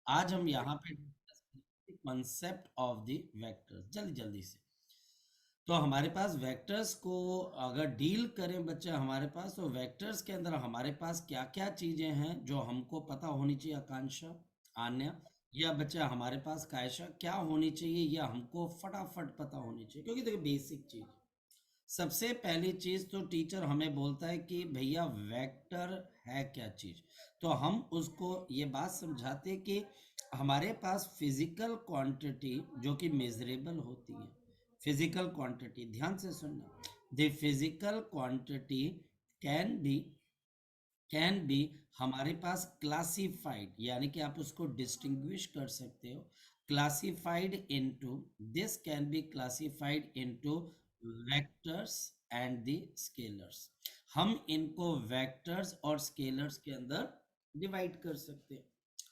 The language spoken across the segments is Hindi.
आज हम यहाँ पे कॉन्सेप्ट ऑफ द वेक्टर्स जल्दी जल्दी से। तो हमारे पास वेक्टर्स को अगर डील करें बच्चे हमारे पास, तो वेक्टर्स के अंदर हमारे पास क्या क्या चीजें हैं जो हमको पता होनी चाहिए, आकांक्षा, आन्या, या बच्चे हमारे पास कायशा क्या होनी चाहिए, या हमको फटाफट पता होनी चाहिए, क्योंकि देखिए बेसिक चीज। सबसे पहली चीज तो टीचर हमें बोलता है कि भैया वेक्टर है क्या चीज। तो हम उसको ये बात समझाते कि हमारे पास फिजिकल क्वांटिटी जो कि मेजरेबल होती है, फिजिकल क्वांटिटी ध्यान से सुनना, the physical quantity can be can be हमारे पास क्लासिफाइड, यानी कि आप उसको डिस्टिंग्विश कर सकते हो, classified into, this can be classified into vectors and the scalars. हम इनको वेक्टर्स और स्केलर्स के अंदर डिवाइड कर सकते हैं।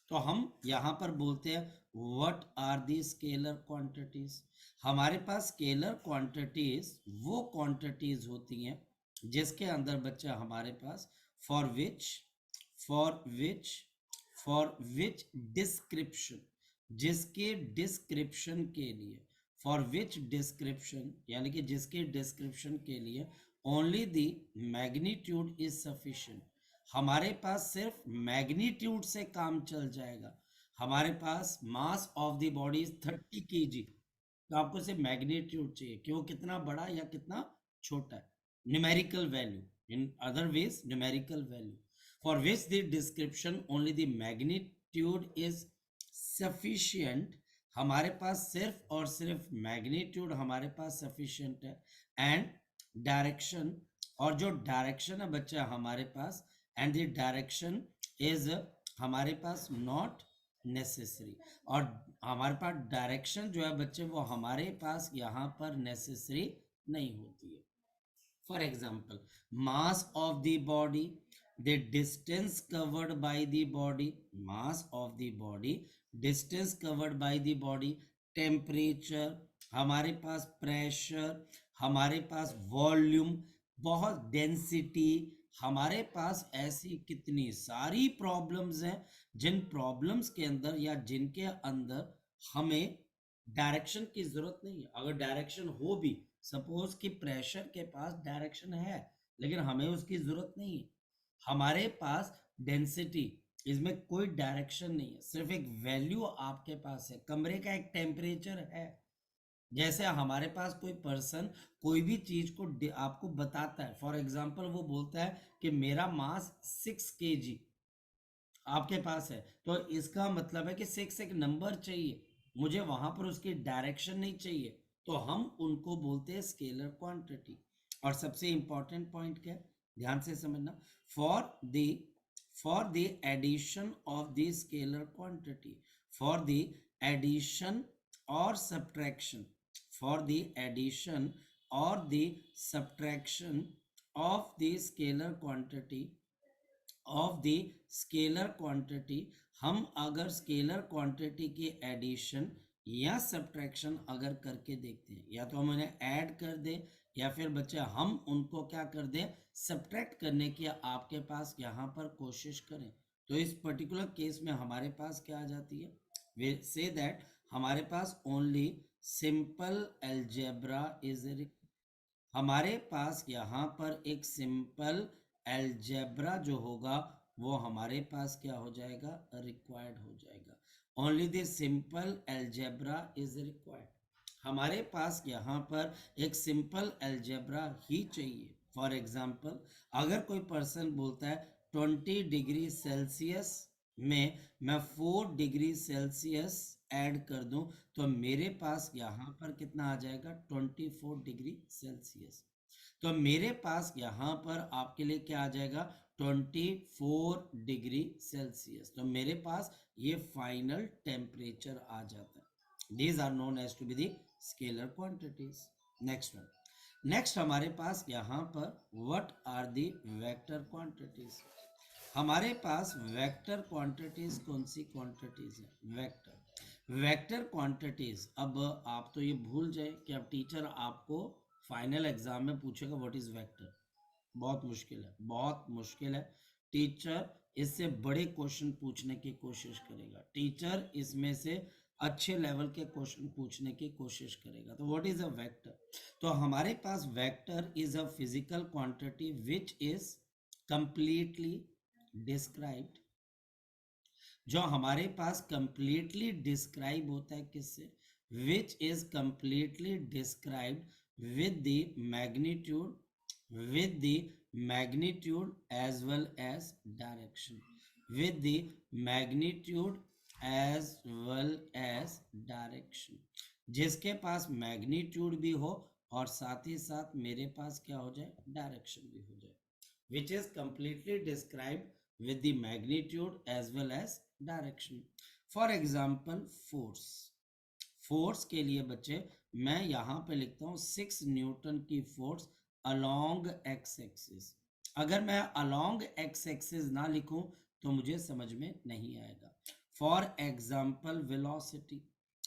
तो हम यहां पर बोलते हैं what are the scalar quantities. हमारे पास स्केलर क्वांटिटीज वो क्वांटिटीज होती हैं जिसके अंदर बच्चा हमारे पास for which for which for which description, जिसके डिस्क्रिप्शन के लिए, फॉर विच डिस्क्रिप्शन यानी कि जिसके डिस्क्रिप्शन के लिए only the magnitude is sufficient. हमारे पास सिर्फ मैग्नीट्यूड से काम चल जाएगा। हमारे पास mass of the body is 30 kg, तो आपको सिर्फ मैग्नीट्यूड चाहिए कि वो कितना बड़ा या कितना छोटा है, numerical value, in other ways numerical value for which the description only the magnitude is sufficient. हमारे पास सिर्फ और सिर्फ मैग्नीट्यूड हमारे पास सफिशिएंट है, एंड डायरेक्शन, और जो डायरेक्शन है बच्चा हमारे पास, एंड द डायरेक्शन इज हमारे पास नॉट नेसेसरी, और हमारे पास डायरेक्शन जो है बच्चे वो हमारे पास यहाँ पर नेसेसरी नहीं होती है। For example mass of the body, the distance covered by the body, mass of the body, distance covered by the body, temperature, हमारे पास प्रेशर, हमारे पास वॉल्यूम, बहुत डेंसिटी, हमारे पास ऐसी कितनी सारी प्रॉब्लम्स हैं जिन प्रॉब्लम्स के अंदर या जिनके अंदर हमें डायरेक्शन की जरूरत नहीं है। अगर डायरेक्शन हो भी, सपोज कि प्रेशर के पास डायरेक्शन है लेकिन हमें उसकी जरूरत नहीं है, हमारे पास डेंसिटी, इसमें कोई डायरेक्शन नहीं है, सिर्फ एक वैल्यू आपके पास है, कमरे का एक टेम्परेचर है। जैसे हमारे पास कोई पर्सन कोई भी चीज को आपको बताता है, फॉर एग्जांपल वो बोलता है कि मेरा मास 6 kg आपके पास है, तो इसका मतलब है कि 6 एक नंबर चाहिए, मुझे वहां पर उसकी डायरेक्शन नहीं चाहिए, तो हम उनको बोलते हैं स्केलर क्वांटिटी। और सबसे इंपॉर्टेंट पॉइंट क्या है, ध्यान से समझना, for the for the addition of the scalar quantity, for the addition और सब्ट्रैक्शन, फॉर द एडिशन और the subtraction of the scalar quantity, of the scalar quantity, हम अगर स्केलर क्वांटिटी की एडिशन या सब्ट्रैक्शन अगर करके देखते हैं, या तो हम उन्हें ऐड कर दें या फिर बच्चे हम उनको क्या कर दें, सब्ट्रैक्ट करने की आपके पास यहाँ पर कोशिश करें, तो इस पर्टिकुलर केस में हमारे पास क्या आ जाती है, वे से दैट हमारे पास ओनली सिंपल एल्जेब्रा इज, हमारे पास यहाँ पर एक सिंपल एल्जेब्रा जो होगा वो हमारे पास क्या हो जाएगा, रिक्वायर्ड हो जाएगा, only the simple algebra is required. हमारे पास यहाँ पर एक सिंपल एल्जेब्रा ही चाहिए। फॉर एग्जाम्पल अगर कोई पर्सन बोलता है 20 डिग्री सेल्सियस में मैं 4 डिग्री सेल्सियस ऐड कर दूं, तो मेरे पास यहाँ पर कितना आ जाएगा, 24 डिग्री सेल्सियस। तो मेरे पास यहाँ पर आपके लिए क्या आ जाएगा, 24 डिग्री सेल्सियस, तो मेरे पास ये फाइनल टेम्परेचर आ जाता है। These are known as to be the scalar quantities. Next one, next हमारे पास यहाँ पर what are the vector quantities. हमारे पास वेक्टर क्वांटिटीज कौन सी क्वांटिटीज है, वेक्टर, वेक्टर क्वांटिटीज। अब आप तो ये भूल जाए कि अब टीचर आपको फाइनल एग्जाम में पूछेगा व्हाट इज वेक्टर, बहुत मुश्किल है, बहुत मुश्किल है। टीचर इससे बड़े क्वेश्चन पूछने की कोशिश करेगा। टीचर इसमें से अच्छे लेवल के क्वेश्चन पूछने की कोशिश करेगा। तो व्हाट इज अ वेक्टर? तो हमारे पास vector is a physical quantity which is completely described, जो हमारे पास कंप्लीटली डिस्क्राइब होता है किससे? Which is completely described with the magnitude as well as direction, with the magnitude as well as direction, जिसके पास मैग्नीट्यूड भी हो और साथ ही साथ मेरे पास क्या हो जाए? डायरेक्शन भी हो जाए। which is completely described with the magnitude as well as direction. For example, force. Force के लिए बच्चे मैं यहां पे लिखता हूं 6 न्यूटन की फोर्स अलोंग एक्स एक्सिस। अगर मैं अलोंग एक्स एक्सिस ना लिखूं तो मुझे समझ में नहीं आएगा। फॉर एग्जाम्पल वेलोसिटी,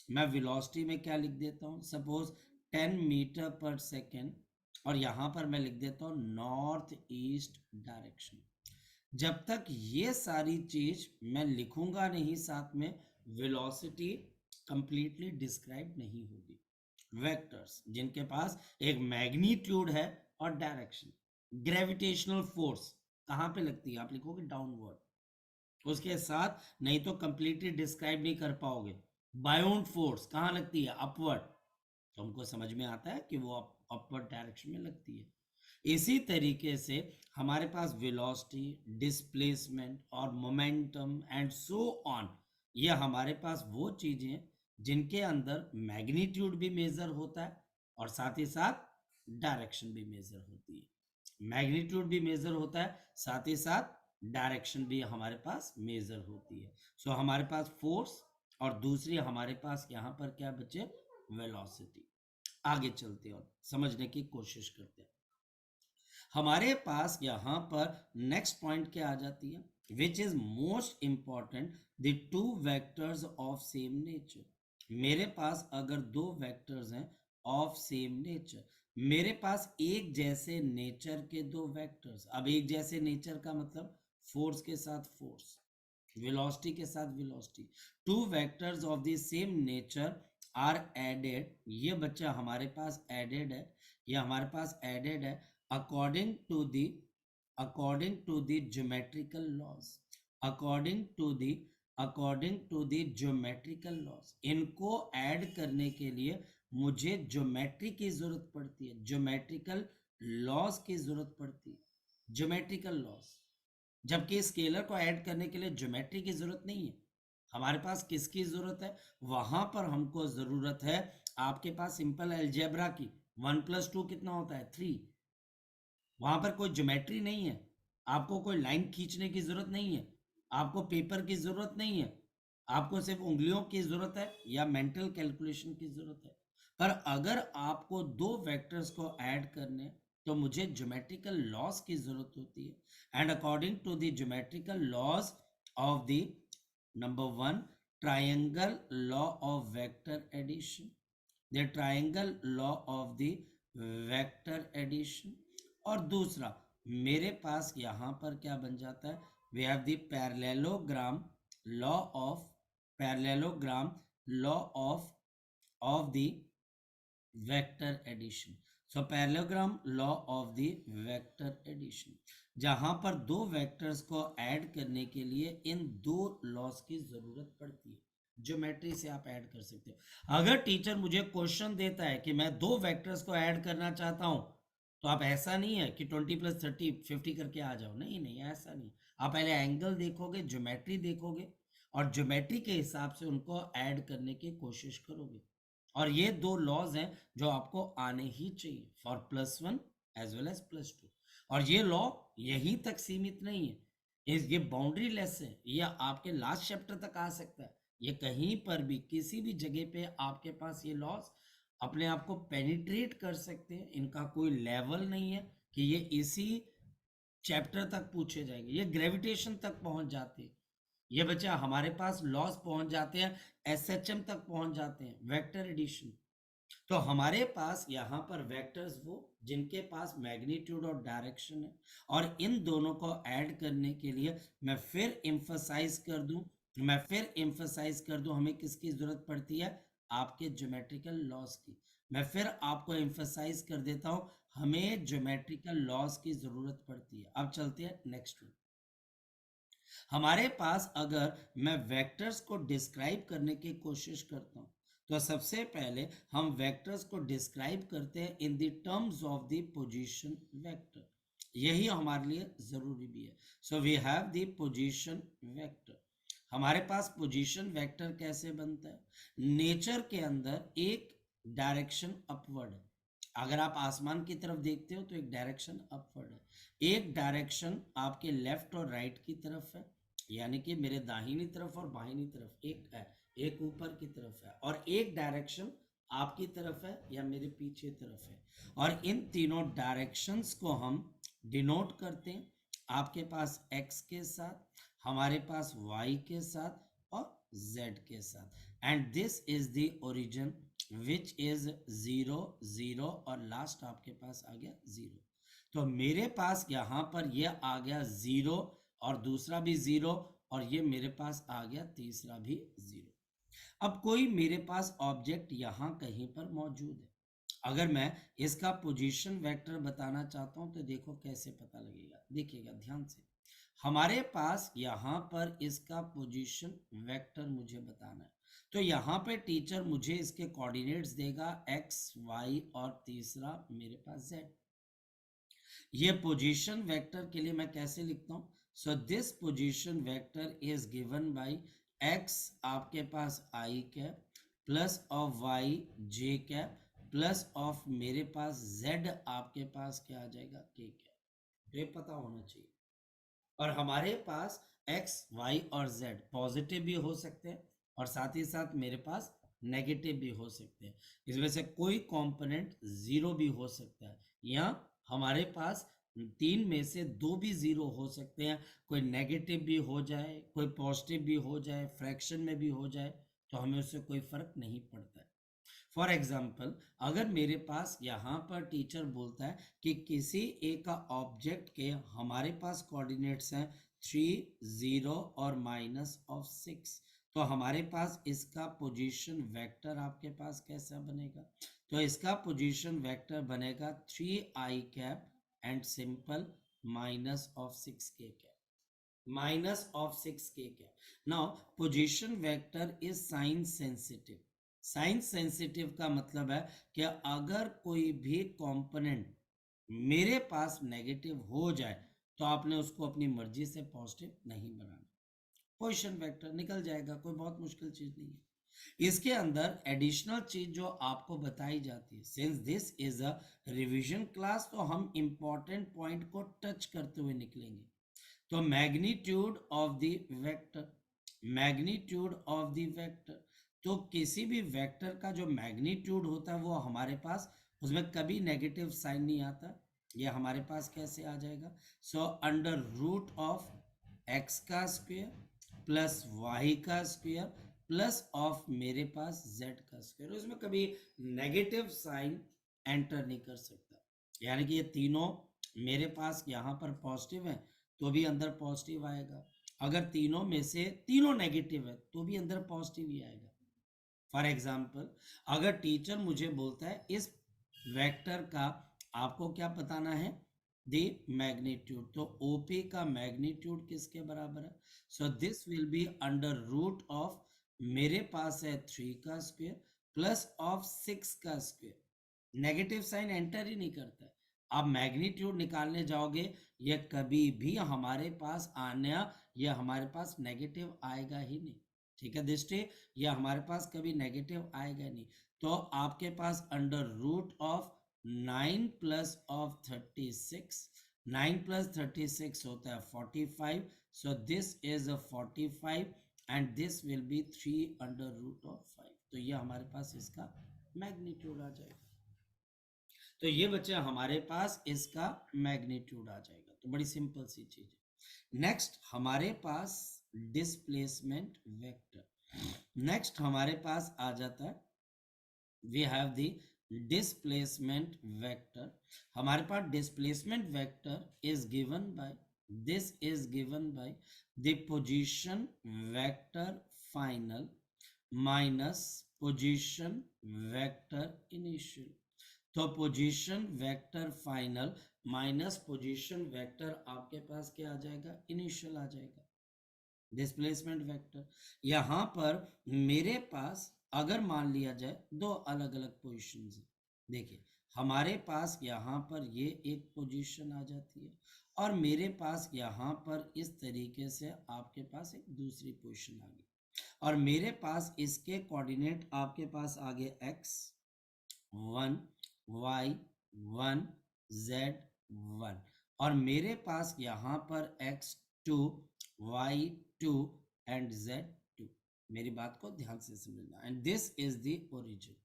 मैं वेलोसिटी में क्या लिख देता हूं? सपोज 10 मीटर पर सेकेंड, और यहां पर मैं लिख देता हूं नॉर्थ ईस्ट डायरेक्शन। जब तक ये सारी चीज मैं लिखूंगा नहीं साथ में, वेलोसिटी कंप्लीटली डिस्क्राइब नहीं होगी। वेक्टर्स जिनके पास एक मैग्नीट्यूड है और डायरेक्शन, ग्रेविटेशनल फोर्स कहां पे लगती है? आप लिखोगे डाउनवर्ड, उसके साथ नहीं तो कंप्लीटली डिस्क्राइब नहीं कर पाओगे। बायोंड फोर्स कहां लगती है? अपवर्ड, तो हमको समझ में आता है कि वो अपवर्ड डायरेक्शन में लगती है। इसी तरीके से हमारे पास वेलोसिटी, डिस्प्लेसमेंट और मोमेंटम एंड सो ऑन, ये हमारे पास वो चीजें हैं जिनके अंदर मैग्नीट्यूड भी मेजर होता है और साथ ही साथ डायरेक्शन भी मेजर होती है। मैग्नीट्यूड भी मेजर होता है, साथ ही साथ डायरेक्शन भी हमारे पास मेजर होती है। सो हमारे पास फोर्स और दूसरी हमारे पास यहाँ पर क्या बचे? वेलोसिटी। आगे चलते हैं और समझने की कोशिश करते हैं। हमारे पास यहां पर नेक्स्ट पॉइंट क्या आ जाती है? Which is most important, the two vectors of same nature. मेरे पास अगर दो वेक्टर्स हैं ऑफ सेम नेचर, मेरे पास एक जैसे नेचर के दो वेक्टर्स। अब एक जैसे नेचर का मतलब फोर्स के साथ फोर्स, वेलोसिटी के साथ velocity. Two vectors of the same nature are added, ये बच्चा हमारे पास एडेड है, ये हमारे पास एडेड है according to the geometrical laws, according to the geometrical laws। इनको ऐड करने के लिए मुझे ज्योमेट्री की जरूरत पड़ती है, ज्योमेट्रिकल लॉज की जरूरत पड़ती है, ज्योमेट्रिकल लॉज। जबकि स्केलर को ऐड करने के लिए ज्योमेट्री की जरूरत नहीं है। हमारे पास किसकी जरूरत है? वहां पर हमको जरूरत है आपके पास सिंपल अलजेब्रा की। 1+2 कितना होता है? 3। वहां पर कोई ज्योमेट्री नहीं है, आपको कोई लाइन खींचने की जरूरत नहीं है, आपको पेपर की जरूरत नहीं है, आपको सिर्फ उंगलियों की जरूरत है या मेंटल कैलकुलेशन की जरूरत है। पर अगर आपको दो वेक्टर्स को ऐड करने तो मुझे ज्योमेट्रिकल लॉज की जरूरत होती है। And according to the geometrical laws of the number 1 triangle law of vector addition, the triangle law of the vector addition. और दूसरा मेरे पास यहां पर क्या बन जाता है? We have the parallelogram law of the vector addition. So parallelogram law of the vector addition, जहां पर दो वेक्टर्स को ऐड करने के लिए इन दो लॉज की जरूरत पड़ती है। ज्योमेट्री से आप ऐड कर सकते हो। अगर टीचर मुझे क्वेश्चन देता है कि मैं दो वेक्टर्स को ऐड करना चाहता हूं, तो आप ऐसा नहीं है कि 20+30 50 करके आ जाओ, नहीं नहीं, ऐसा नहीं। आप पहले एंगल देखोगे, ज्योमेट्री देखोगे और ज्योमेट्री के हिसाब से उनको ऐड करने की कोशिश करोगे। और ये दो लॉज हैं जो आपको आने ही चाहिए फॉर +1 एज वेल एज +2। और ये लॉ यहीं तक सीमित नहीं है, ये बाउंड्री लेस है, ये आपके लास्ट चैप्टर तक आ सकता है। ये कहीं पर भी किसी भी जगह पे आपके पास ये लॉज अपने आप को पेनिट्रेट कर सकते हैं। इनका कोई लेवल नहीं है कि ये इसी चैप्टर तक पूछे जाएंगे, ये ग्रेविटेशन तक पहुंच जाते हैं। ये बच्चा हमारे पास लॉस पहुंच जाते हैं, एसएचएम तक पहुंच जाते हैं, वेक्टर एडिशन। तो हमारे पास यहाँ पर वेक्टर्स वो जिनके पास मैग्नीट्यूड और डायरेक्शन है, और इन दोनों को ऐड करने के लिए मैं फिर एम्फसाइज कर दूं हमें किसकी जरूरत पड़ती है, आपके ज्योमेट्रिकल लॉस की। मैं फिर आपको एम्फसाइज कर देता हूं, हमें ज्योमेट्रिकल लॉस की जरूरत पड़ती है। अब चलते हैं नेक्स्ट वन। हमारे पास अगर मैं वेक्टर्स को डिस्क्राइब करने की कोशिश करता हूं, तो सबसे पहले हम वेक्टर्स को डिस्क्राइब करते हैं in the terms of the position vector. यही हमारे लिए जरूरी भी है। So we have the position vector. हमारे पास पोजीशन वेक्टर कैसे बनता है, नेचर के अंदर एक डायरेक्शन अपवर्ड है। अगर आप आसमान की तरफ देखते हो तो एक डायरेक्शन अपवर्ड है, एक डायरेक्शन आपके लेफ्ट और राइट की तरफ है, यानी कि मेरे दाहिनी तरफ और बाहिनी तरफ एक है, एक ऊपर की तरफ है, और एक डायरेक्शन आपकी तरफ है या मेरे पीछे तरफ है। और इन तीनों डायरेक्शंस को हम डिनोट करते हैं आपके पास x के साथ, हमारे पास y के साथ और z के साथ। And this is the origin which is 0 0 और लास्ट आपके पास आ गया 0। तो मेरे पास यहाँ पर ये आ गया 0 और दूसरा भी 0, और ये मेरे पास आ गया तीसरा भी 0। अब कोई मेरे पास ऑब्जेक्ट यहाँ कहीं पर मौजूद है, अगर मैं इसका पोजीशन वेक्टर बताना चाहता हूं तो देखो कैसे पता लगेगा, देखिएगा ध्यान से। हमारे पास यहाँ पर इसका पोजीशन वेक्टर मुझे बताना है, तो यहाँ पे टीचर मुझे इसके कोऑर्डिनेट्स देगा x y और तीसरा मेरे पास z। ये पोजीशन वेक्टर के लिए मैं कैसे लिखता हूं, so this position vector is given bye x आपके पास i cap plus of y j cap plus of मेरे पास z आपके पास क्या आ जाएगा k कैप। ये पता होना चाहिए। और हमारे पास x y और z पॉजिटिव भी हो सकते हैं और साथ ही साथ मेरे पास नेगेटिव भी हो सकते हैं। इसमें से कोई कंपोनेंट जीरो भी हो सकता है, या हमारे पास तीन में से दो भी जीरो हो सकते हैं, कोई नेगेटिव भी हो जाए, कोई पॉजिटिव भी हो जाए, फ्रैक्शन में भी हो जाए, तो हमें उससे कोई फर्क नहीं पड़ता है। फॉर एग्जाम्पल, अगर मेरे पास यहाँ पर टीचर बोलता है कि किसी एक का ऑब्जेक्ट के हमारे पास कोऑर्डिनेट्स हैं 3 0 और -6, तो हमारे पास इसका पोजीशन वेक्टर आपके पास कैसा बनेगा, तो इसका पोजीशन वेक्टर बनेगा 3i cap and simple -6k cap, -6k cap. Now position vector is sine sensitive. Science sensitive का मतलब है कि अगर कोई भी कंपोनेंट मेरे पास नेगेटिव हो जाए तो आपने उसको अपनी मर्जी से पॉजिटिव नहीं बनाना, पोजीशन वेक्टर निकल जाएगा, कोई बहुत मुश्किल चीज नहीं है। इसके अंदर एडिशनल चीज जो आपको बताई जाती है, since this is a revision class, तो हम इंपॉर्टेंट पॉइंट को टच करते हुए निकलेंगे। तो magnitude of the vector, magnitude of the vector, तो किसी भी वेक्टर का जो मैग्नीट्यूड होता है वो हमारे पास उसमें कभी नेगेटिव साइन नहीं आता। ये हमारे पास कैसे आ जाएगा, so under root of X का स्क्वायर प्लस वाई का स्क्वायर प्लस ऑफ मेरे पास जेड का स्क्वायर, उसमें कभी नेगेटिव साइन एंटर नहीं कर सकता। यानी कि ये तीनों मेरे पास यहाँ पर पॉजिटिव है तो भी अंदर पॉजिटिव आएगा, अगर तीनों में से तीनों नेगेटिव है तो भी अंदर पॉजिटिव ही आएगा। फॉर एग्जाम्पल, अगर टीचर मुझे बोलता है इस वेक्टर का आपको क्या बताना है, द मैग्नीट्यूड, तो ओपी का मैग्नीट्यूड किसके बराबर है, so this will be under root of मेरे पास है 3 का स्क्वायर प्लस ऑफ 6 का स्क्वायर। नेगेटिव साइन एंटर ही नहीं करता है। आप मैग्नीट्यूड निकालने जाओगे ये कभी भी हमारे पास आना, ये हमारे पास नेगेटिव आएगा ही नहीं, ठीक है दृष्टि, ये हमारे पास कभी नेगेटिव आएगा नहीं। तो आपके पास under root of 9 plus of 36, 9 plus 36 होता है 45, so this is a 45 and this will be 3 under root of 5, तो ये हमारे पास इसका मैग्नीट्यूड आ जाएगा। तो ये बच्चे हमारे पास इसका मैग्नीट्यूड आ जाएगा, तो बड़ी सिंपल सी चीज है। नेक्स्ट हमारे पास डिस्प्लेसमेंट वेक्टर, नेक्स्ट हमारे पास आ जाता है we have the displacement vector, हमारे पास displacement vector is given by, this is given by the position vector final minus position vector initial. तो position vector final minus position vector आपके पास क्या आ जाएगा, इनिशियल आ जाएगा, डिस्प्लेसमेंट वेक्टर। यहां पर मेरे पास अगर मान लिया जाए दो अलग अलग पोजीशंस है, देखिए हमारे पास यहां पर ये एक पोजीशन आ जाती है और मेरे पास यहां पर इस तरीके से आपके पास एक दूसरी पोजीशन आ गई, और मेरे पास इसके कोऑर्डिनेट आपके पास आ गए x 1 y 1 z 1, और मेरे पास यहाँ पर x2 y2 एंड z2। मेरी बात को ध्यान से समझना, and this is the origin.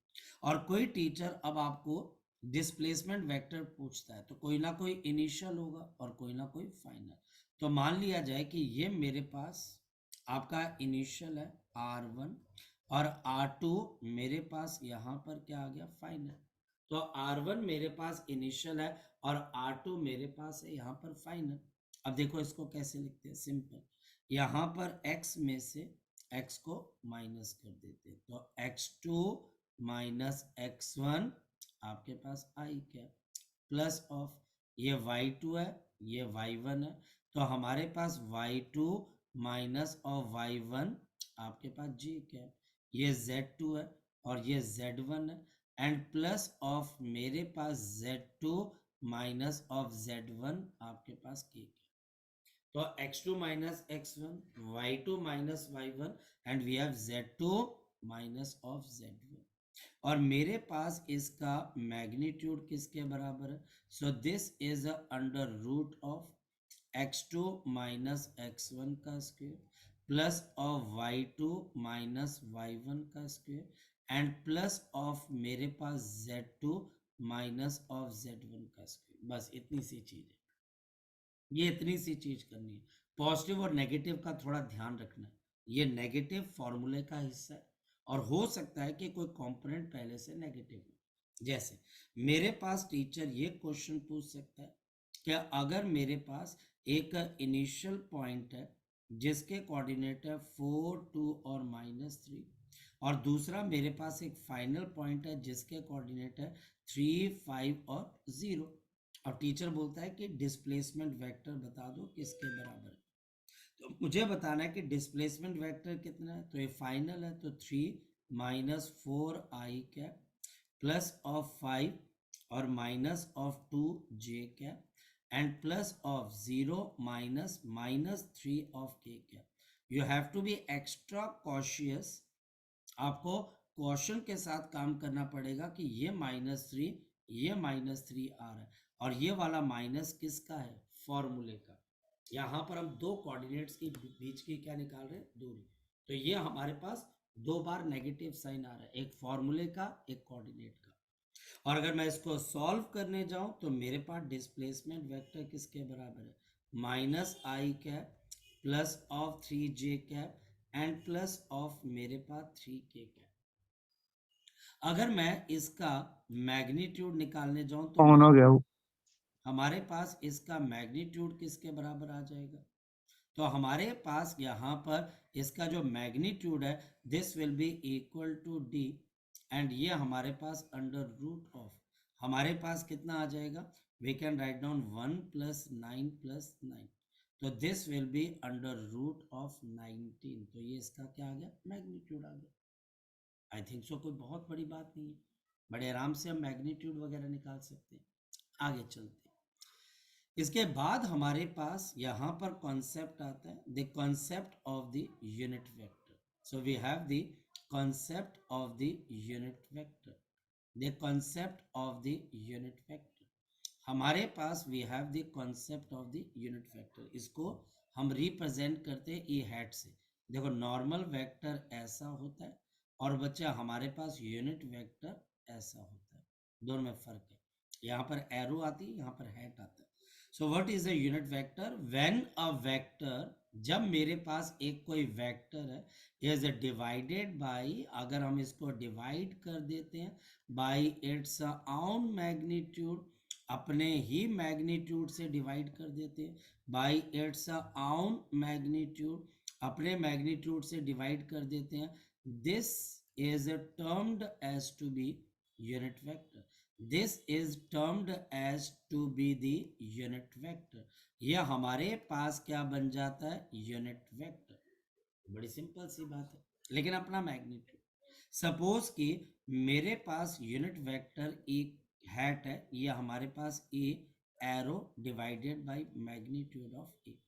और कोई टीचर अब आपको डिस्प्लेसमेंट वेक्टर पूछता है तो कोई ना कोई इनिशियल होगा और कोई ना कोई फाइनल। तो मान लिया जाए कि ये मेरे पास आपका इनिशियल है r1 और r2 मेरे पास यहाँ पर क्या आ गया, फाइनल। तो r1 मेरे पास इनिशियल है और r2 मेरे पास है यहाँ पर फाइनल। अब देखो इसको कैसे लिखते हैं, सिंपल, यहाँ पर x में से x को माइनस कर देते हैं, तो x2 माइनस x1 आपके पास आई क्या, प्लस ऑफ ये y2 है, ये y1 है, तो हमारे पास y2 माइनस ऑफ y1 आपके पास जी क्या, ये z2 है और ये z1 है, एंड प्लस ऑफ मेरे पास z2 माइनस ऑफ z1 आपके पास k क्या, तो x2 minus x1 y2 minus y1 and we have z2 minus of z1, और मेरे पास इसका मैग्नीट्यूड किसके बराबर है, so this is under root of x2 minus x1 का square plus of y2 minus y1 का स्क्वायर एंड प्लस ऑफ मेरे पास z2 माइनस ऑफ z1 का स्क्वायर। बस इतनी सी चीज है, ये इतनी सी चीज करनी है। पॉजिटिव और नेगेटिव का थोड़ा ध्यान रखना है, ये नेगेटिव फॉर्मूले का हिस्सा है और हो सकता है कि कोई कंपोनेंट पहले से नेगेटिव हो। जैसे मेरे पास टीचर ये क्वेश्चन पूछ सकता है कि अगर मेरे पास एक इनिशियल पॉइंट है जिसके कोऑर्डिनेट है 4 2 और -3, और दूसरा मेरे पास एक फाइनल पॉइंट है जिसके कोऑर्डिनेट है 3 5 और 0, और टीचर बोलता है कि डिस्प्लेसमेंट वेक्टर बता दो किसके बराबर है। तो मुझे बताना है कि डिस्प्लेसमेंट वेक्टर कितना है, तो ये फाइनल है, तो 3 minus 4 I cap plus of 5 और minus of 2 J cap and plus of 0 minus -3 of K cap. You have to be extra cautious, आपको क्वेश्चन के साथ काम करना पड़ेगा कि ये -3 ये -3 आ रहा है और ये वाला माइनस किसका है, फॉर्मूले का। यहाँ पर हम दो कोऑर्डिनेट्स के बीच की क्या निकाल रहे हैं, दूरी, तो ये हमारे पास दो बार नेगेटिव साइन आ रहा है, एक फॉर्मूले का एक कोऑर्डिनेट का। और अगर मैं इसको सॉल्व करने जाऊं तो मेरे पास डिस्प्लेसमेंट वेक्टर किसके बराबर है, minus I cap plus of 3 J cap and plus of मेरे पास 3 के कैप। अगर मैं इसका मैग्नीट्यूड निकालने जाऊं तो ऑन हो गया वो। हमारे पास इसका मैग्नीट्यूड किसके बराबर आ जाएगा, तो हमारे पास यहाँ पर इसका जो मैग्नीट्यूड है this will be equal to D, and ये हमारे पास अंडर रूट ऑफ, हमारे पास कितना आ जाएगा, वी कैन राइट डाउन 1 + 9 + 9, तो this will be under root of 19, तो ये इसका क्या आ गया, मैग्नीट्यूड आ गया। आई थिंक सो कोई बहुत बड़ी बात नहीं है, बड़े आराम से हम मैग्नीट्यूड वगैरह निकाल सकते हैं। आगे चलते हैं, इसके बाद हमारे पास यहाँ पर कॉन्सेप्ट आता है, the concept of the unit vector. So we have the concept of the unit vector, the concept of the unit vector. हमारे पास we have the concept of the unit vector, इसको हम रिप्रेजेंट करते हैं ई हैट से। देखो नॉर्मल वेक्टर ऐसा होता है और बच्चा हमारे पास यूनिट वेक्टर ऐसा होता है, दोनों में फर्क है, यहाँ पर एरो आती है, यहाँ पर हैट आता है। So what is a unit vector? When a vector, जब मेरे पास एक कोई वेक्टर है इज डिवाइडेड बाय, अगर हम इसको डिवाइड कर देते हैं बाय इट्स ओन मैग्नीट्यूड, अपने ही मैग्नीट्यूड से डिवाइड कर देते हैं, बाय इट्स ओन मैग्नीट्यूड, अपने मैग्नीट्यूड से डिवाइड कर देते हैं, this is termed as to be unit vector. This is termed as to be the unit vector. यह हमारे पास क्या बन जाता है? Unit vector. बड़ी सिंपल सी बात है, लेकिन अपना मैग्नीट्यूड। सपोज कि मेरे पास यूनिट वेक्टर एक हैट है, यह हमारे पास A arrow divided by magnitude of A.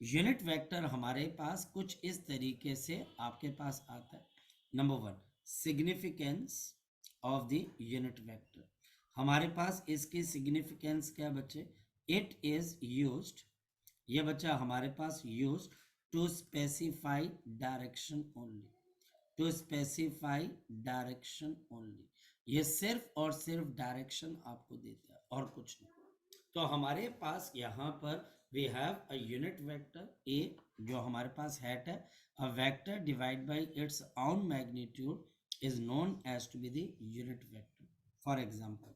Unit vector हमारे पास कुछ इस तरीके से आपके पास आता है। Number one, significance of the unit vector. हमारे पास इसकी सिग्निफिकेंस क्या बच्चे? इट इज यूज्ड, ये बच्चा हमारे पास used to specify direction only, to specify direction only. ये सिर्फ और सिर्फ डायरेक्शन आपको देता है और कुछ नहीं। तो हमारे पास यहाँ पर we have a unit vector A, जो हमारे पास हैट है, a vector divide by its own magnitude is known as to be the unit vector. For example,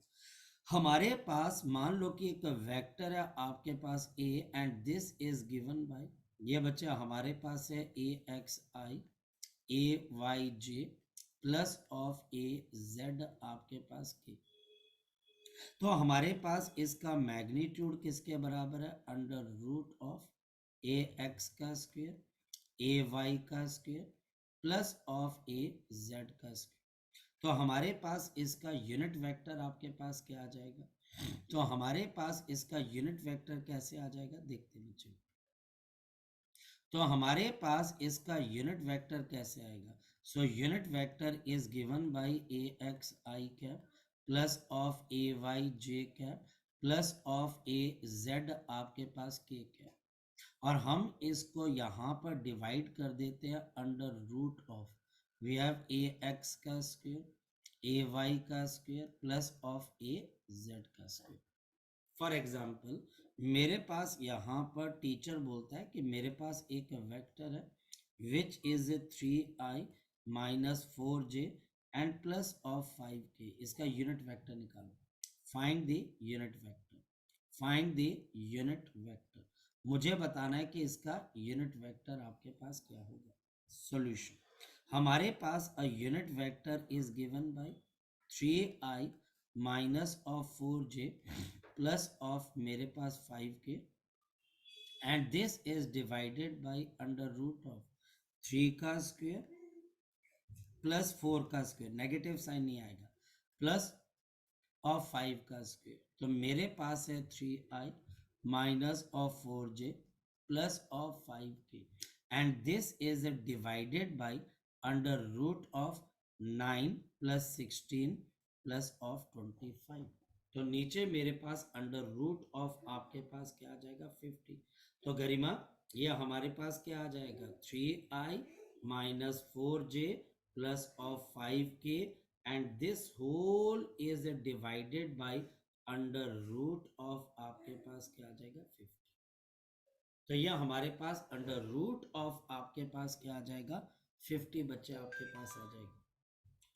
हमारे पास मान लो कि एक वेक्टर है आपके पास A and this is given by, ये बच्चा हमारे पास है A X I A Y J plus of A Z आपके पास के। तो हमारे पास इसका मैग्नीट्यूड किसके बराबर है? Under root of A X का स्क्वायर ए वाई का square plus of A Z का स्क्वायर। तो हमारे पास इसका यूनिट वेक्टर आपके पास क्या आ जाएगा? तो हमारे पास इसका यूनिट वेक्टर कैसे आ जाएगा देखते बच्चों। तो हमारे पास इसका यूनिट वेक्टर कैसे आएगा? So unit vector is given by A X I cap plus of A Y J cap plus of A Z आपके पास के कैप, और हम इसको यहाँ पर डिवाइड कर देते हैं under root of, we have A X का स्क्वायर ए वाई का square plus of A Z का स्क्वायर। फॉर एग्जाम्पल, मेरे पास यहाँ पर टीचर बोलता है कि मेरे पास एक वेक्टर है which is 3i minus 4j and plus of 5k, इसका यूनिट वेक्टर निकालो। Find the unit vector, find the unit vector. मुझे बताना है कि इसका यूनिट वेक्टर आपके पास क्या होगा। सॉल्यूशन, हमारे पास a unit vector is given by 3i minus of 4j plus of मेरे पास 5k and this is divided by under root of 3 का स्क्वायर प्लस 4 का स्क्वायर, नेगेटिव साइन नहीं आएगा, प्लस ऑफ 5 का स्क्वायर। तो मेरे पास है 3i minus of 4j plus of 5k and this is divided by under root of 9 plus 16 plus of 25। तो नीचे मेरे पास अंडर रूट ऑफ आपके पास क्या आ जाएगा? 50। तो गरिमा, ये हमारे पास क्या आ जाएगा? 3i minus 4j plus of 5k and this whole is divided by under root of आपके पास क्या आ जाएगा? 50। तो यह हमारे पास अंडर रूट ऑफ आपके पास क्या आ जाएगा? 50 बच्चे आपके पास आ जाएगा।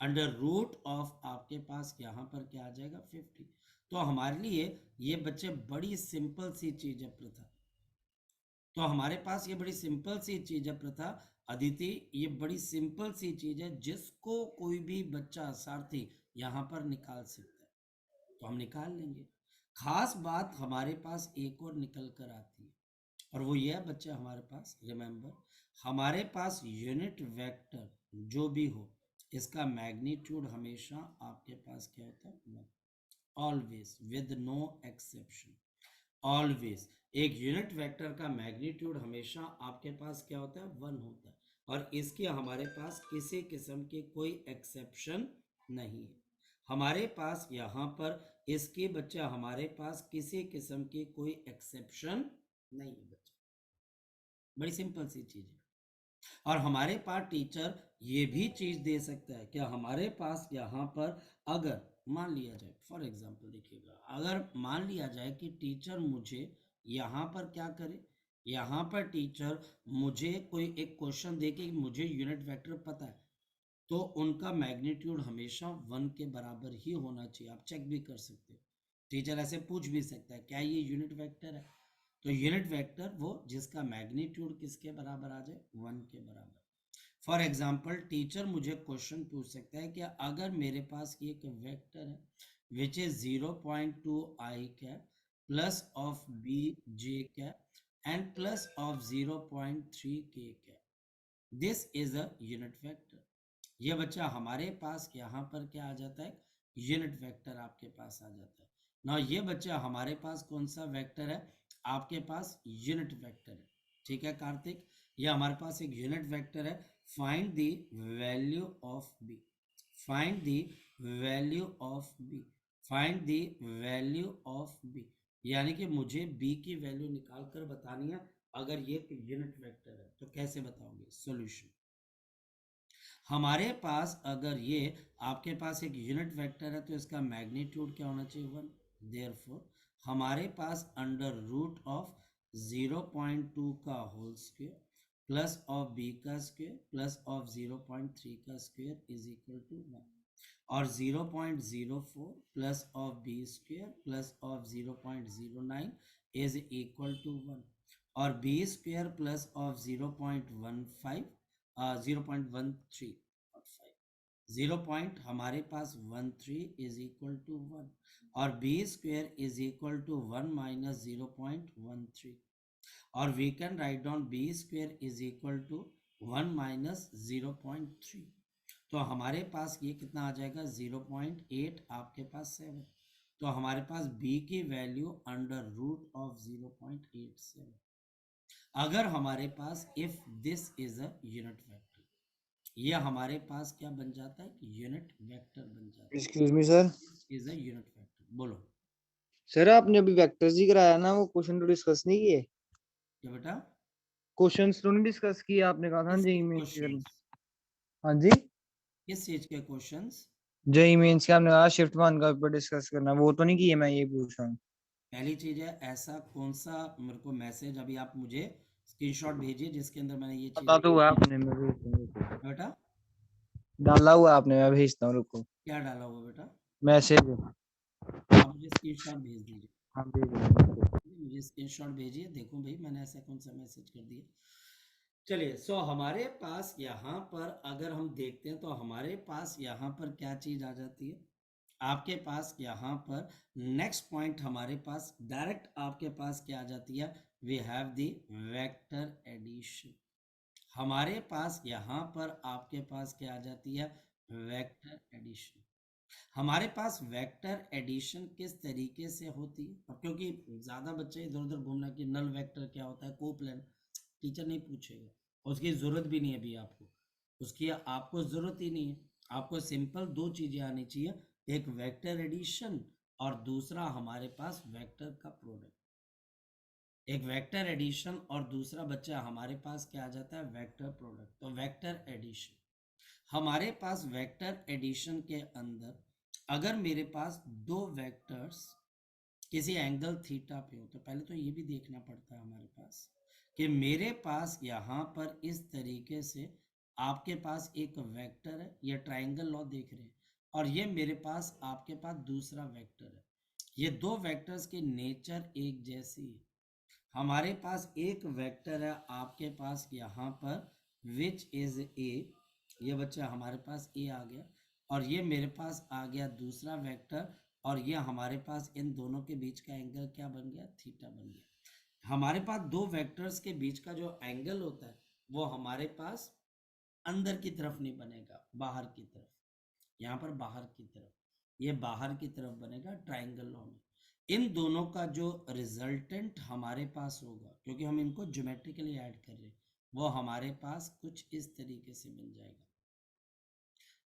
अंडर रूट ऑफ आपके पास यहाँ पर क्या आ जाएगा? 50। तो हमारे लिए ये बच्चे बड़ी सिंपल सी चीज है प्रथा। तो हमारे पास ये बड़ी सिंपल सी चीज है प्रथा अदिति, ये बड़ी सिंपल सी चीज है जिसको कोई भी बच्चा सारथी यहाँ पर निकाल सकता है, तो हम निकाल लेंगे। खास बात हमारे पास एक और निकल कर आती है, और वो ये है बच्चे हमारे पास, रिमेंबर, हमारे पास यूनिट वेक्टर जो भी हो इसका मैग्नीट्यूड हमेशा आपके पास क्या होता है? 1, always, with no exception, always. एक यूनिट वेक्टर का मैग्नीट्यूड हमेशा आपके पास क्या होता है? 1 होता है, और इसके हमारे पास किसी किस्म के कोई एक्सेप्शन नहीं है। हमारे पास यहाँ पर इसके बच्चे हमारे पास किसी किस्म की कोई एक्सेप्शन नहीं है बच्चे, बड़ी सिंपल सी चीज है। और हमारे पास टीचर ये भी चीज दे सकता है कि हमारे पास यहाँ पर अगर मान लिया जाए फॉर एग्जांपल, देखिएगा, अगर मान लिया जाए कि टीचर मुझे यहाँ पर क्या करे, यहाँ पर टीचर मुझे कोई एक क्वेश्चन दे के मुझे यूनिट वेक्टर पता है, तो उनका मैग्नीट्यूड हमेशा 1 के बराबर ही होना चाहिए। आप चेक भी कर सकते हो, टीचर ऐसे पूछ भी सकता है क्या ये यूनिट वेक्टर है, तो यूनिट वेक्टर वो जिसका मैग्नीट्यूड किसके बराबर आ जाए, 1 के बराबर। फॉर एग्जाम्पल टीचर मुझे क्वेश्चन पूछ सकता है कि अगर मेरे पास एक वेक्टर है which is 0.2 I cap plus of B J cap and plus of 0.3 K cap, this is a unit vector. ये बच्चा हमारे पास यहाँ पर क्या आ जाता है, यूनिट वेक्टर आपके पास आ जाता है ना। ये बच्चा हमारे पास कौन सा वेक्टर है, आपके पास यूनिट वेक्टर है। ठीक है कार्तिक, ये हमारे पास एक यूनिट वेक्टर है। Find the value of B, find the value of B, find the value of B, यानी कि मुझे बी की वैल्यू निकाल कर बतानी है। अगर ये यूनिट वेक्टर है तो कैसे बताओगे, सॉल्यूशन। हमारे पास अगर ये आपके पास एक यूनिट वेक्टर है तो इसका मैग्नीट्यूड क्या होना चाहिए, 1। देयरफॉर हमारे पास अंडर रूट ऑफ 0.2 का whole square plus of B का स्क्वायर प्लस ऑफ 0.3 का स्क्वायर इज इक्वल टू 1, और 0.04 plus of B square plus of 0.09 is equal to 1, और B square plus of 0.15 0.13 0 point हमारे पास 13 इज इक्वल टू 1, और B square is equal to 1 minus 0.13, और we can write down B square is equal to 1 minus 0.3। तो हमारे पास ये कितना आ जाएगा, 0.8 आपके पास 7। तो हमारे पास b की वैल्यू अंडर रूट ऑफ 0.87। अगर हमारे पास if this is a unit vector, ये हमारे पास क्या बन जाता है, यूनिट वेक्टर बन जाता है। Excuse me sir, is a unit vector. बोलो सर आपने अभी वेक्टर्स ही कराया ना, वो क्वेश्चन तो डिस्कस नहीं किए? क्या बेटा, क्वेश्चंस तो नहीं डिस्कस किए, आपने कहा था किस जेई मेंस के करना। क्वेश्चंस, हाँ जी, किस चीज के क्वेश्चंस। जेई मेंस के आपने कहा शिफ्ट वन का ऊपर डिस्कस करना, वो तो नहीं किए, मैं ये पूछ रहा हूँ। पहली चीज है, ऐसा कौन सा मेरे को मैसेज अभी आप मुझे स्क्रीनशॉट भेजिए जिसके अंदर मैंने ये चीज पता तो हुआ आपने, मैं भेजता हूँ रुको। बेटा, डाला हुआ आपने, मैं भेजता हूँ रुको। क्या डाला हुआ बेटा, मैसेज। आप मुझे स्क्रीनशॉट भेज दीजिए, हाँ भेज रहा हूँ रुको। मुझे स्क्रीनशॉट भेजिए, देखो भाई मैंने ऐसा कौन सा मैसेज कर दिया। चलिए, सो हमारे पास यहाँ पर अगर हम देखते हैं तो हमारे पास यहाँ पर क्या चीज आ जाती है, आपके पास यहाँ पर नेक्स्ट पॉइंट हमारे पास डायरेक्ट आपके पास क्या आ जाती है, we have the vector addition. हमारे पास यहाँ पर आपके पास क्या आ जाती है, वेक्टर एडिशन। हमारे पास वेक्टर एडिशन किस तरीके से होती है, अब क्योंकि ज्यादा बच्चे इधर उधर घूमना कि नल वेक्टर क्या होता है, कोप्लेन, टीचर नहीं पूछेगा, उसकी जरूरत भी नहीं है अभी आपको, उसकी आपको जरूरत ही नहीं है। आपको सिंपल दो चीजें आनी चाहिए, एक वेक्टर एडिशन और दूसरा हमारे पास वेक्टर का प्रोडक्ट। एक वेक्टर एडिशन और दूसरा बच्चा हमारे पास क्या आ जाता है, वेक्टर प्रोडक्ट। तो वेक्टर एडिशन, हमारे पास वेक्टर एडिशन के अंदर अगर मेरे पास दो वेक्टर्स किसी एंगल थीटा पे हो, तो पहले तो ये भी देखना पड़ता है हमारे पास कि मेरे पास यहाँ पर इस तरीके से आपके पास एक वेक्टर है, ये ट्राइंगल लॉ देख रहे हैं, और ये मेरे पास आपके पास दूसरा वेक्टर है। ये दो वेक्टर्स की नेचर एक जैसी है। हमारे पास एक वेक्टर है आपके पास यहाँ पर विच इज ए, ये बच्चा हमारे पास ए आ गया, और ये मेरे पास आ गया दूसरा वेक्टर, और ये हमारे पास इन दोनों के बीच का एंगल क्या बन गया, थीटा बन गया। हमारे पास दो वेक्टर्स के बीच का जो एंगल होता है वो हमारे पास अंदर की तरफ नहीं बनेगा, बाहर की तरफ, यहाँ पर बाहर की तरफ, ये बाहर की तरफ बनेगा ट्राइंगल लॉ में। इन दोनों का जो रिजल्टेंट हमारे पास होगा, क्योंकि हम इनको ज्योमेट्रिकली ऐड कर रहे हैं, वो हमारे पास कुछ इस तरीके से बन जाएगा।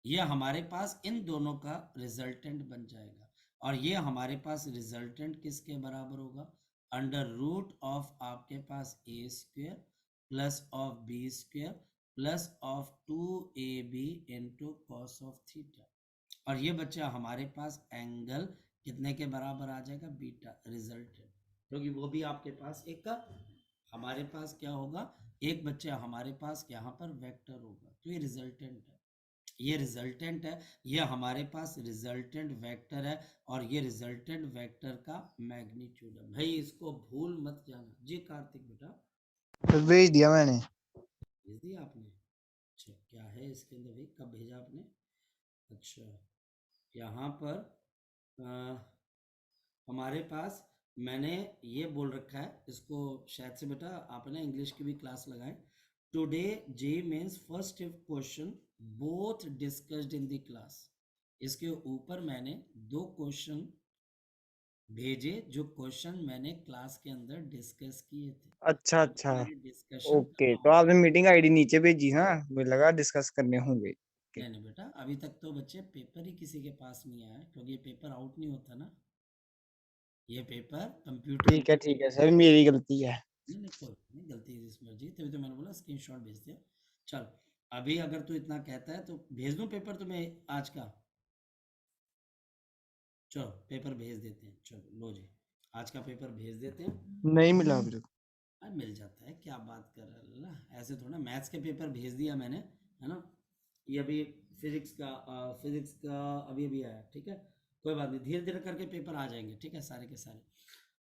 ये हमारे पास इन दोनों का रिजल्टेंट बन जाएगा, और ये हमारे पास रिजल्टेंट किसके बराबर होगा, अंडर रूट ऑफ आपके पास A square plus of B square plus of 2ab into cos of theta. और ये बच्चा हमारे पास एंगल कितने के बराबर आ जाएगा, बीटा, रिजल्टेंट, क्योंकि वो भी आपके पास एक हमारे पास क्या होगा, एक बच्चा हमारे पास यहाँ पर वेक्टर होगा, तो ये रिजल्टेंट है, ये रिजल्टेंट है, ये हमारे पास रिजल्टेंट वेक्टर है, और ये रिजल्टेंट वेक्टर का मैग्नीट्यूड है। भाई इसको भूल मत जाना जी। कार्तिक बेटा तो भेज दिया मैंने। भेज दिया आपने? अच्छा, क्या है इसके अंदर भाई, कब भेजा आपने? अच्छा, यहाँ पर हमारे पास मैंने ये बोल रखा है, इसको शायद से बेटा आपने इंग्लिश की भी क्लास लगाए, today J means first question both discussed in the class. इसके ऊपर मैंने 2 क्वेश्चन भेजे, जो क्वेश्चन मैंने क्लास के अंदर डिस्कस किए थे, अच्छा तो अच्छा, ये डिस्कशन ओके। तो आपने मीटिंग आईडी नीचे भेजी, हाँ मुझे लगा डिस्कस करने होंगे। नहीं नहीं बेटा, अभी तक तो बच्चे पेपर ही किसी के पास नहीं आया, क्योंकि ये पेपर आउट नहीं होता ना, ये पेपर कंप्यूटर। ठीक है सर, मेरी गलती है। नहीं नहीं, कोई नहीं, गलती जिस मर्जी, तभी तो मैंने बोला स्क्रीनशॉट भेज दिया। चल, अभी अगर तू इतना कहता है तो भेज दूं पेपर तुम्हें आज का? चलो पेपर भेज देते हैं, चलो लो जी, आज का पेपर भेज देते हैं। नहीं मिला अभी तक। अरे मिल जाता है, क्या बात कर रहा है ना, ऐसे थोड़ा, मैथ्स के पेपर भेज दिया मैंने, है ना, ये अभी फिजिक्स का अभी अभी आया, ठीक है, कोई बात नहीं, धीरे धीरे करके पेपर आ जाएंगे, ठीक है, सारे के सारे।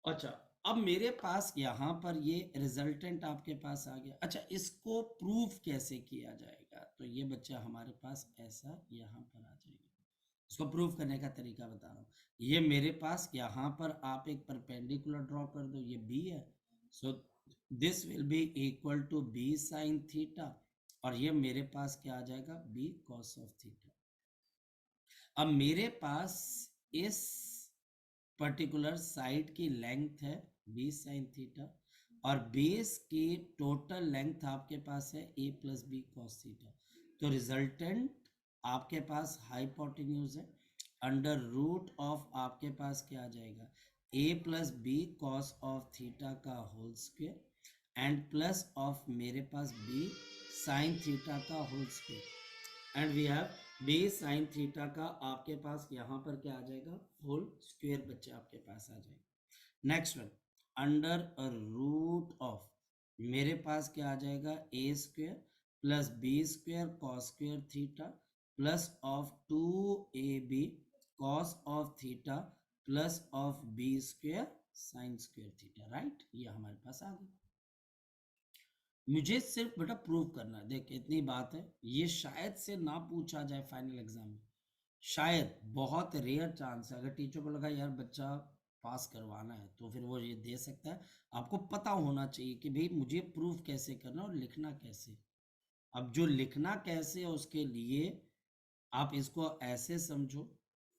अच्छा, अब मेरे पास यहाँ पर ये रिजल्टेंट आपके पास आ गया। अच्छा, इसको प्रूफ कैसे किया जाएगा, तो ये बच्चा हमारे पास ऐसा यहाँ पर आ जाएगा। इसको प्रूफ करने का तरीका बता रहा हूँ। ये मेरे पास यहाँ पर आप एक परपेंडिकुलर ड्रॉ कर दो, ये बी है, so this will be equal to B sine theta, और ये मेरे पास क्या आ जाएगा, बी कॉस ऑफ थीटा। अब मेरे पास इस पर्टिकुलर साइड की लेंथ है बी साइन थीटा, और बेस की टोटल लेंथ आपके पास है A plus B cos theta, तो रिजल्टेंट आपके पास हाइपोटेन्यूज है, अंडर रूट ऑफ आपके पास क्या आ जाएगा, A plus B cos of theta का whole square, and plus of मेरे पास बी साइन थीटा का whole square, and we have B sine theta का आपके पास यहाँ पर क्या आ जाएगा, होल स्क्वायर बच्चे आपके पास आ जाएगा। Next one, under a root of मेरे पास क्या आ जाएगा, A square plus B square cos square theta plus of 2ab cos of theta plus of B square sine square theta, right, ये हमारे पास आ गया। मुझे सिर्फ बेटा प्रूव करना है, देख इतनी बात है, ये शायद से ना पूछा जाए फाइनल एग्जाम में, शायद, बहुत रेयर चांस है, अगर टीचर को लगा यार बच्चा पास करवाना है तो फिर वो ये दे सकता है। आपको पता होना चाहिए कि भाई मुझे प्रूफ कैसे करना और लिखना कैसे। अब जो लिखना कैसे है उसके लिए आप इसको ऐसे समझो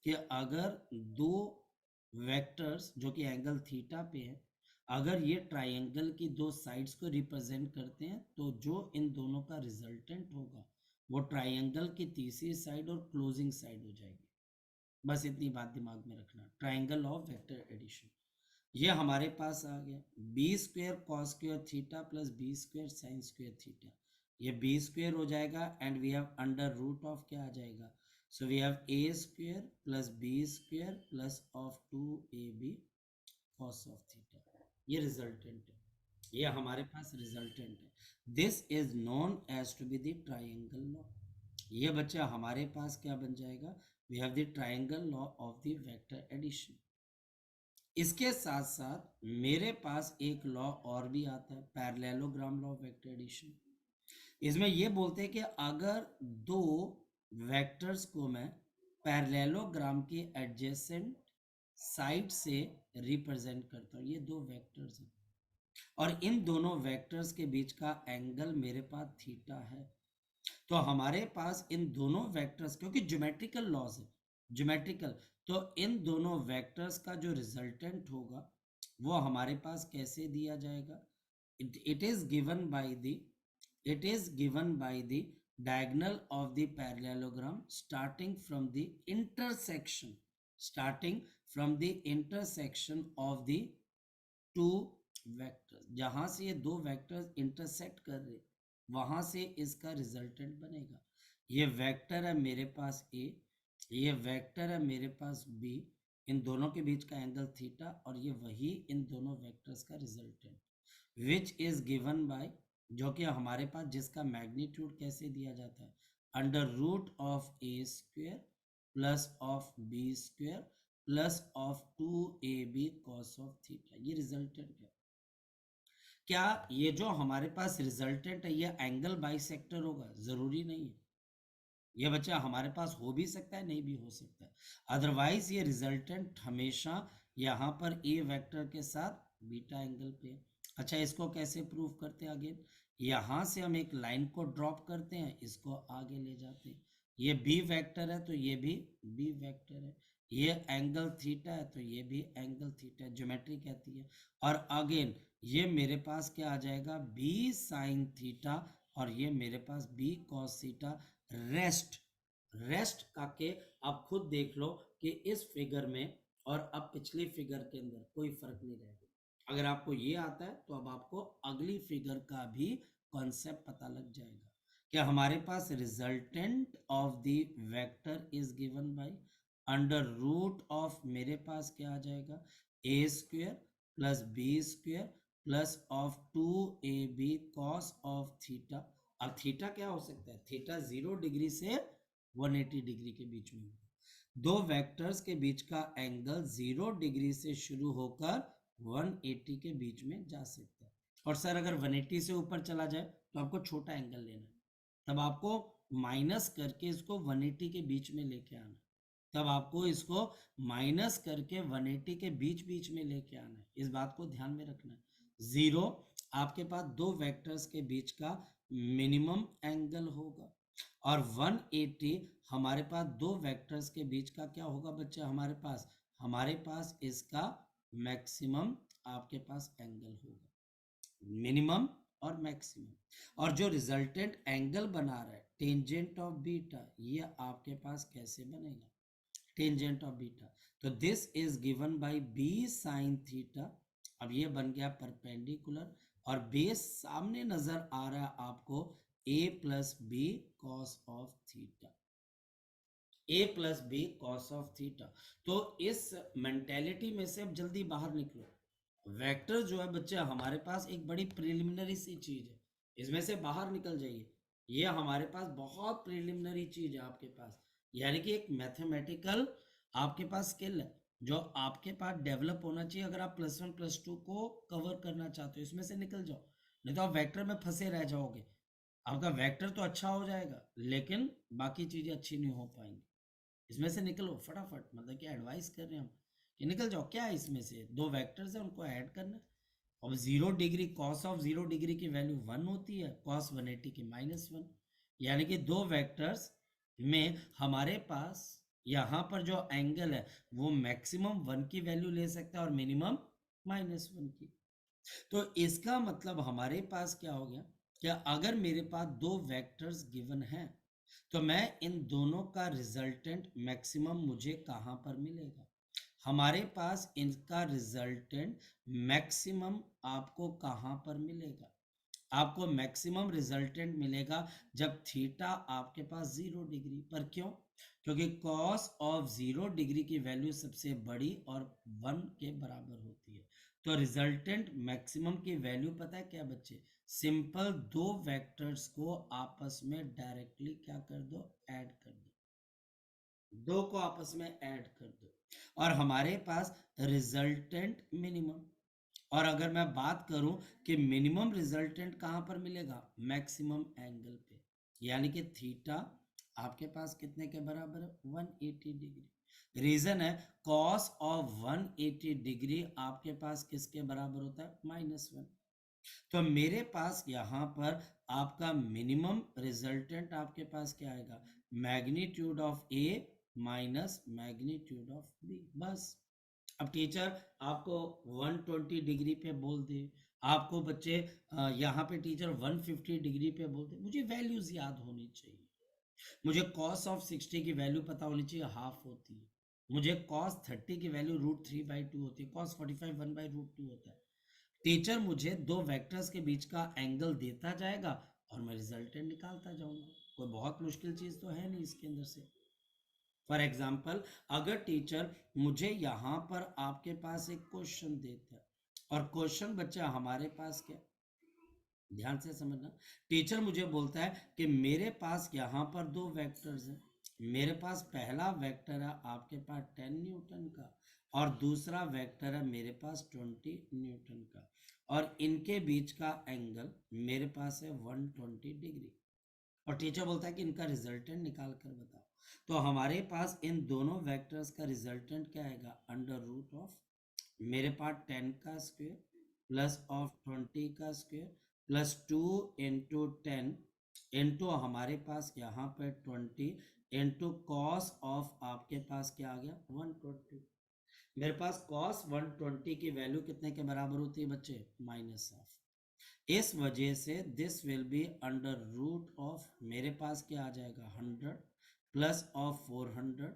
कि अगर दो वेक्टर्स जो कि एंगल थीटा पे है, अगर ये ट्राइंगल की दो साइड्स को रिप्रेजेंट करते हैं, तो जो इन दोनों का रिजल्टेंट होगा वो ट्राइंगल की तीसरी साइड और क्लोजिंग साइड हो जाएगी। बस इतनी बात दिमाग में रखना, ट्राइंगल ऑफ वेक्टर एडिशन। ये हमारे पास आ गया B square cos square theta plus B square sine square theta, ये बी स्क्वेयर हो जाएगा, and we have under root of क्या आ जाएगा, so we have A square plus B square plus of 2ab cos of theta, ये रिजल्टेंट है, ये हमारे पास रिजल्टेंट है। This is known as to be the triangle law. ये बच्चा हमारे पास क्या बन जाएगा, we have the triangle law of the vector addition. इसके साथ साथ मेरे पास एक लॉ और भी आता है, parallelogram law of vector addition. इसमें ये बोलते हैं कि अगर दो वेक्टर्स को मैं पैरेललोग्राम के एडजेसेंट साइड से रिप्रेजेंट करता हूँ, ये दो वेक्टर्स हैं और इन दोनों वेक्टर्स के बीच का एंगल मेरे पास थीटा है, तो हमारे पास इन दोनों वेक्टर्स, क्योंकि ज्योमेट्रिकल लॉज है, ज्योमेट्रिकल, तो इन दोनों वेक्टर्स का जो रिजल्टेंट होगा वो हमारे पास कैसे दिया जाएगा, it is given by the diagonal of the parallelogram starting from the intersection of the two vectors, जहां से ये दो वेक्टर्स इंटरसेक्ट कर रहे वहां से इसका रिजल्टेंट बनेगा। ये वेक्टर है मेरे पास ए, ये वेक्टर है मेरे पास बी, इन दोनों के बीच का एंगल थीटा, और ये वही इन दोनों वेक्टर्स का resultant which is given bye, जो कि हमारे पास जिसका मैग्नीट्यूड कैसे दिया जाता है, under root of A square plus of B square plus of 2ab cos of theta. ये रिजल्टेंट है। क्या ये जो हमारे पास रिजल्टेंट है ये एंगल बाइसेक्टर होगा? जरूरी नहीं है। ये बच्चा हमारे पास हो भी सकता है, नहीं भी हो सकता है। अदरवाइज ये रिजल्टेंट हमेशा यहाँ पर ए वेक्टर के साथ बीटा एंगल पे है। अच्छा, इसको कैसे प्रूव करते हैं? अगेन यहाँ से हम एक लाइन को ड्रॉप करते हैं, इसको आगे ले जाते हैं। ये बी वेक्टर है तो ये भी बी वेक्टर है, ये एंगल थीटा है तो ये भी एंगल थीटा है, ज्योमेट्री कहती है। और अगेन ये मेरे पास क्या आ जाएगा, बी साइन थीटा, और ये मेरे पास बी कॉस थीटा। रेस्ट करके आप खुद देख लो कि इस फिगर में और अब पिछली फिगर के अंदर कोई फर्क नहीं रहेगा। अगर आपको ये आता है तो अब आपको अगली फिगर का भी कॉन्सेप्ट पता लग जाएगा कि हमारे पास resultant of the vector is given by under root of, मेरे पास क्या आ जाएगा, A square plus B square plus of 2ab cos of theta. अब थीटा क्या हो सकता है? थीटा 0 डिग्री से 180 डिग्री के बीच में होगा। दो वेक्टर्स के बीच का एंगल 0 डिग्री से शुरू होकर 180 के बीच में जा सकता है। और सर अगर 180 से ऊपर चला जाए तो आपको छोटा एंगल लेना है, तब आपको माइनस करके इसको 180 के बीच में लेके आना है। तब आपको इसको माइनस करके 180 के बीच बीच में लेके आना है। इस बात को ध्यान में रखना है। 0 आपके पास दो वेक्टर्स के बीच का मिनिमम एंगल होगा, और 180 हमारे पास दो वेक्टर्स के बीच का क्या होगा बच्चा? हमारे पास इसका मैक्सिमम आपके पास एंगल होगा, मिनिमम और मैक्सिमम। और जो रिजल्टेंट एंगल बना रहा है टेंजेंट ऑफ बीटा, ये आपके पास कैसे बनेगा? टेंजेंट ऑफ बीटा, तो this is given by B sine theta. अब ये बन गया परपेंडिकुलर, और बेस सामने नजर आ रहा है आपको a plus B cos of theta, a plus B cos of theta. तो इस मेंटेलिटी में से अब जल्दी बाहर निकलो। वेक्टर जो है बच्चे हमारे पास एक बड़ी प्रिलिमिनरी सी चीज है, इसमें से बाहर निकल जाइए। ये हमारे पास बहुत प्रिलिमिनरी चीज है आपके पास, यानी कि एक मैथमेटिकल आपके पास स्किल है जो आपके पास डेवलप होना चाहिए अगर आप +1 +2 को कवर करना चाहते हो। इसमें से निकल जाओ, नहीं तो आप वेक्टर में फंसे रह जाओगे। आपका वेक्टर तो अच्छा हो जाएगा लेकिन बाकी चीजें अच्छी नहीं हो पाएंगी। इसमें से निकलो फटाफट, मतलब कि एडवाइस कर रहे हैं हम कि निकल जाओ। क्या है इसमें से? दो वेक्टर्स है, उनको ऐड करना। अब 0 डिग्री, कॉस ऑफ 0 डिग्री की वैल्यू 1 होती है, कॉस 180 की -1, यानी कि दो वेक्टर्स में हमारे पास यहाँ पर जो एंगल है वो मैक्सिमम 1 की वैल्यू ले सकता है और मिनिमम -1 की। तो इसका मतलब हमारे पास क्या हो गया, क्या अगर मेरे पास दो वेक्टर्स गिवन हैं तो मैं इन दोनों का रिजल्टेंट मैक्सिमम मुझे कहां पर मिलेगा? हमारे पास इनका रिजल्टेंट मैक्सिमम आपको कहां पर मिलेगा? आपको मैक्सिमम रिजल्टेंट मिलेगा जब थीटा आपके पास 0 डिग्री पर। क्यों? क्योंकि कॉस ऑफ 0 डिग्री की वैल्यू सबसे बड़ी और 1 के बराबर होती है। तो रिजल्टेंट मैक्सिमम की वैल्यू पता है क्या बच्चे? सिंपल दो वेक्टर्स को आपस में डायरेक्टली क्या कर दो, ऐड कर दो। दो को आपस में ऐड कर दो और हमारे पास रिजल्टेंट मिनिमम। और अगर मैं बात करूं कि मिनिमम रिजल्टेंट कहां पर मिलेगा? मैक्सिमम एंगल पे, यानी कि थीटा आपके पास कितने के बराबर है? 180 डिग्री। रीजन है कॉस ऑफ 180 डिग्री आपके पास किसके बराबर होता है? -1। तो मेरे पास यहां पर आपका मिनिमम रिजल्टेंट आपके पास क्या आएगा? Magnitude of A minus magnitude of B. बस। अब टीचर आपको 120 डिग्री पे बोल दे, आपको बच्चे यहाँ पे टीचर 150 डिग्री पे बोल दे, मुझे वैल्यूज याद होनी चाहिए। मुझे cos ऑफ 60 की वैल्यू पता होनी चाहिए, हाफ होती है। मुझे cos 30 की वैल्यू √3/2 होती है। cos 45 1/√2 होता है। टीचर मुझे दो वेक्टर्स के बीच का एंगल देता जाएगा और मैं रिजल्टेंट निकालता जाऊंगा। कोई बहुत मुश्किल चीज तो है नहीं इसके अंदर से। फॉर एग्जाम्पल अगर टीचर मुझे यहाँ पर आपके पास एक क्वेश्चन देता है और क्वेश्चन बच्चा हमारे पास क्या, ध्यान से समझना, टीचर मुझे बोलता है कि मेरे पास यहाँ पर दो वेक्टर्स हैं, मेरे पास पहला वेक्टर है आपके पास 10 न्यूटन का और दूसरा वेक्टर है मेरे पास 20 न्यूटन का, और इनके बीच का एंगल मेरे पास है 120 डिग्री, और टीचर बोलता है कि इनका रिजल्टेंट निकाल कर बताओ। तो हमारे पास इन दोनों वेक्टर्स का रिजल्टेंट क्या आएगा, अंडर रूट ऑफ मेरे पास 10 का स्क्वायर प्लस ऑफ 20 का स्क्वायर प्लस 2 इंटू 10 इंटू हमारे पास यहाँ पर 20 इंटू कॉस ऑफ आपके पास क्या आ गया 120। मेरे पास कॉस 120 की वैल्यू कितने के बराबर होती है बच्चे, माइनस ऑफ। इस वजह से this will be under root of मेरे पास क्या आ जाएगा 100 plus of 400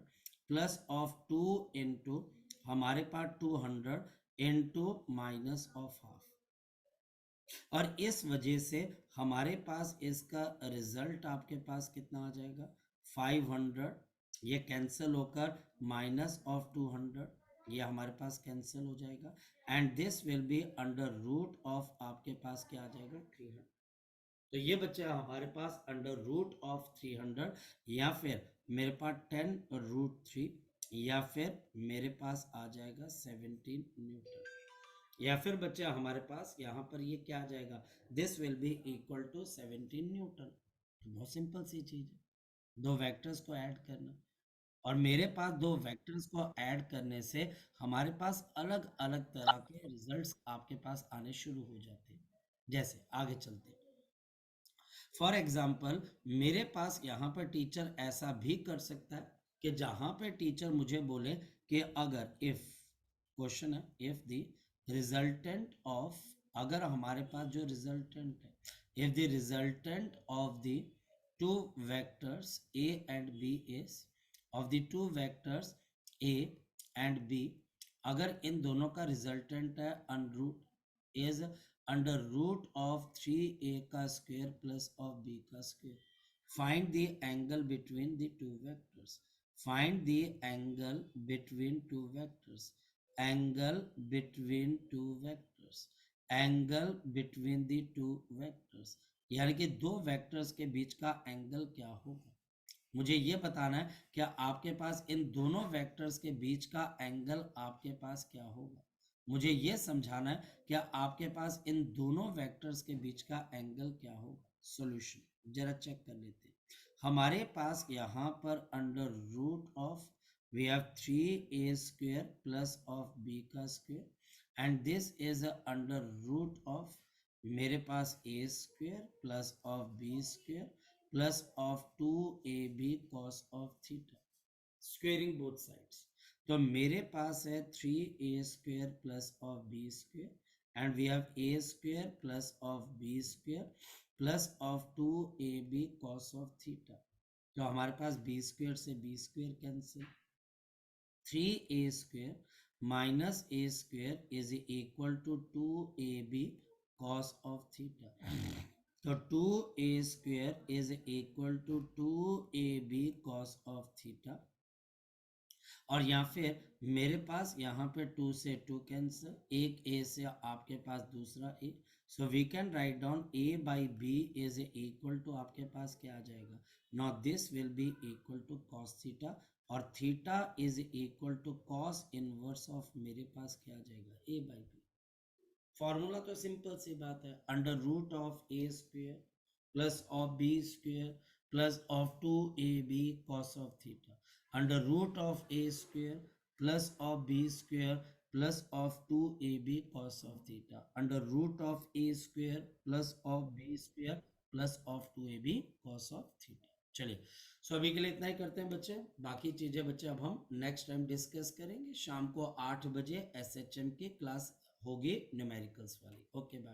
plus of 2 into हमारे पास 200 इंटू माइनस ऑफ हाफ, और इस वजह से हमारे पास इसका रिजल्ट आपके पास कितना आ जाएगा 500, ये कैंसिल होकर माइनस ऑफ 200 ये हमारे पास कैंसिल हो जाएगा, and this will be under root of आपके पास क्या आ जाएगा 300। तो ये बच्चा हमारे पास अंडर रूट ऑफ 300, या फिर मेरे पास 10 रूट 3, या फिर मेरे पास आ जाएगा 17 न्यूटन, या फिर बच्चा हमारे पास यहाँ पर ये क्या आ जाएगा, this will be equal to 17 newton. बहुत सिंपल सी चीज है, दो वेक्टर्स को ऐड करना, और मेरे पास दो वेक्टर्स को ऐड करने से हमारे पास अलग अलग तरह के रिजल्ट्स आपके पास आने शुरू हो जाते हैं। जैसे आगे चलते हैं, फॉर एग्जाम्पल मेरे पास यहाँ पर टीचर ऐसा भी कर सकता है कि जहाँ पे टीचर मुझे बोले कि अगर इफ, क्वेश्चन है इफ द रिजल्टेंट ऑफ, अगर हमारे पास जो रिजल्टेंट है, if the resultant of the two vectors a and b is, of the two vectors a and b, अगर इन दोनों का रिजल्टेंट है under root is under root of 3a का स्क्वायर प्लस ऑफ b का square, find the angle between the two vectors, find the angle between two vectors, angle between two vectors, angle between the two vectors, यानी कि दो वेक्टर्स के बीच का एंगल क्या होगा। मुझे ये बताना है कि आपके पास इन दोनों वेक्टर्स के बीच का एंगल आपके पास क्या होगा। मुझे ये समझाना है कि आपके पास इन दोनों वेक्टर्स के बीच का एंगल क्या होगा। सॉल्यूशन जरा चेक कर लेते हैं। हमारे पास यहाँ पर under root of we have 3a square plus of b का square, and this is under root of मेरे पास a square plus of b square plus of 2ab cos of theta, squaring both sides. तो मेरे पास है 3a square plus of b square and we have a square plus of b square plus of 2ab cos of theta। तो हमारे पास b स्क्वायर से b square cancel, 3a square minus a square is equal to 2ab cos of theta। तो 2a square is equal to 2ab cos of theta, और या फिर मेरे पास यहाँ पे 2 से 2 कैंसिल, एक a से आपके पास दूसरा a, so we can write down a by b is equal to आपके पास क्या आ जाएगा, now this will be equal to cos theta, और theta is equal to cos inverse of मेरे पास क्या आ जाएगा a बाई b। फॉर्मूला तो सिंपल सी बात है, under root of a square plus of b square plus of 2ab cos of theta, under root of a square plus of b square plus of 2ab cos of theta, under root of a square plus of b square plus of 2ab cos of theta. चलिए, सो अभी के लिए इतना ही करते हैं बच्चे, बाकी चीजें बच्चे अब हम नेक्स्ट टाइम डिस्कस करेंगे। शाम को 8 बजे SHM की क्लास होगी न्यूमेरिकल्स वाली। Okay bye.